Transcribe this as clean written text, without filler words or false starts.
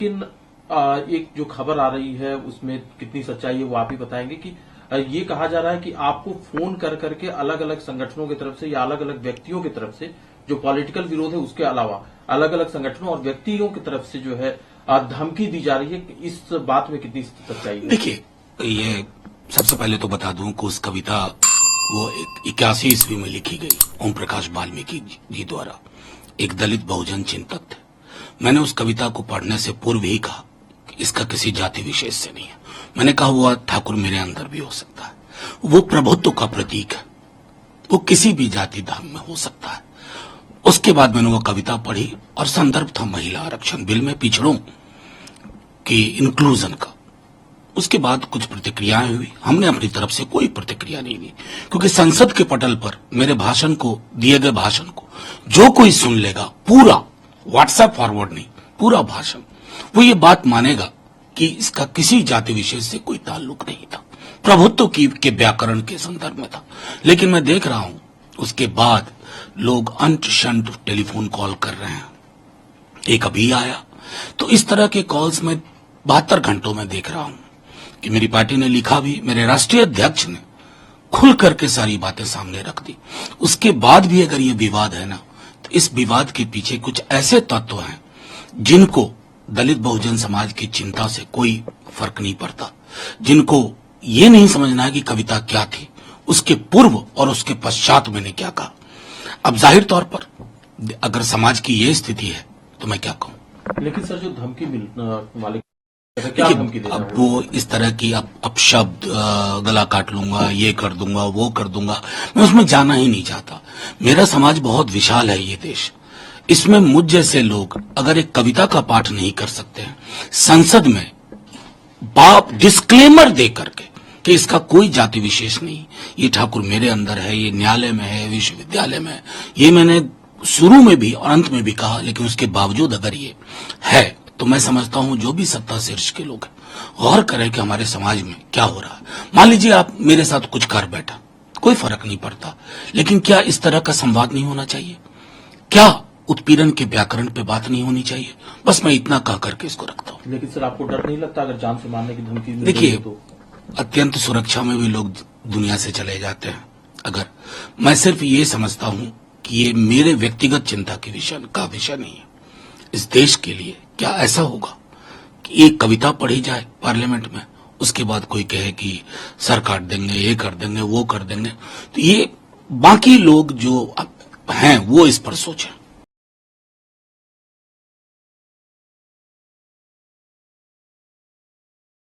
लेकिन एक जो खबर आ रही है उसमें कितनी सच्चाई है वो आप ही बताएंगे कि ये कहा जा रहा है कि आपको फोन कर करके अलग अलग संगठनों की तरफ से या अलग अलग व्यक्तियों की तरफ से जो पॉलिटिकल विरोध है उसके अलावा अलग अलग संगठनों और व्यक्तियों की तरफ से जो है धमकी दी जा रही है। इस बात में कितनी सच्चाई है? देखिए, ये सबसे पहले तो बता दूं कि उस कविता वो 81 ईस्वी में लिखी गई ओम प्रकाश वाल्मीकि जी द्वारा। एक दलित बहुजन चिंतक थे। मैंने उस कविता को पढ़ने से पूर्व ही कहा कि इसका किसी जाति विशेष से नहीं है। मैंने कहा वो ठाकुर मेरे अंदर भी हो सकता है। वो प्रभुत्व का प्रतीक है, वो किसी भी जाति धर्म में हो सकता है। उसके बाद मैंने वो कविता पढ़ी और संदर्भ था महिला आरक्षण बिल में पिछड़ों की इंक्लूजन का। उसके बाद कुछ प्रतिक्रियाएं हुई। हमने अपनी तरफ से कोई प्रतिक्रिया नहीं दी, क्योंकि संसद के पटल पर मेरे भाषण को, दिए गए भाषण को जो कोई सुन लेगा, पूरा व्हाट्सएप फॉरवर्ड नहीं, पूरा भाषण, वो ये बात मानेगा कि इसका किसी जाति विशेष से कोई ताल्लुक नहीं था, प्रभुत्व के व्याकरण के संदर्भ में था। लेकिन मैं देख रहा हूं उसके बाद लोग अंट शंट टेलीफोन कॉल कर रहे हैं। एक अभी आया, तो इस तरह के कॉल्स में 72 घंटों में देख रहा हूं कि मेरी पार्टी ने लिखा भी, मेरे राष्ट्रीय अध्यक्ष ने खुल करके सारी बातें सामने रख दी। उसके बाद भी अगर ये विवाद है ना, तो इस विवाद के पीछे कुछ ऐसे तत्व हैं जिनको दलित बहुजन समाज की चिंता से कोई फर्क नहीं पड़ता, जिनको ये नहीं समझना है कि कविता क्या थी, उसके पूर्व और उसके पश्चात मैंने क्या कहा। अब जाहिर तौर पर अगर समाज की ये स्थिति है तो मैं क्या कहूं। लेकिन सर, जो धमकी मिलने वाले क्या धमकी दे रहा है? अब वो इस तरह की अपशब्द, गला काट लूंगा, ये कर दूंगा, वो कर दूंगा, मैं उसमें जाना ही नहीं चाहता। मेरा समाज बहुत विशाल है, ये देश, इसमें मुझ जैसे लोग अगर एक कविता का पाठ नहीं कर सकते हैं संसद में बाप डिस्क्लेमर दे करके कि इसका कोई जाति विशेष नहीं, ये ठाकुर मेरे अंदर है, ये न्यायालय में है, विश्वविद्यालय में है, ये मैंने शुरू में भी और अंत में भी कहा, लेकिन उसके बावजूद अगर ये है तो मैं समझता हूं जो भी सत्ता शीर्ष के लोग हैं गौर करें कि हमारे समाज में क्या हो रहा है। मान लीजिए आप मेरे साथ कुछ कर बैठा, कोई फर्क नहीं पड़ता, लेकिन क्या इस तरह का संवाद नहीं होना चाहिए? क्या उत्पीड़न के व्याकरण पे बात नहीं होनी चाहिए? बस मैं इतना कह करके इसको रखता हूँ। लेकिन सर, आपको डर नहीं लगता अगर जान से मारने की धमकी? देखिए, अत्यंत सुरक्षा में भी लोग दुनिया से चले जाते हैं। अगर मैं सिर्फ ये समझता हूं कि ये मेरे व्यक्तिगत चिंता के विषय नहीं है। इस देश के लिए क्या ऐसा होगा कि एक कविता पढ़ी जाए पार्लियामेंट में, उसके बाद कोई कहे कि सर काट देंगे, ये कर देंगे, वो कर देंगे? तो ये बाकी लोग जो हैं वो इस पर सोचें।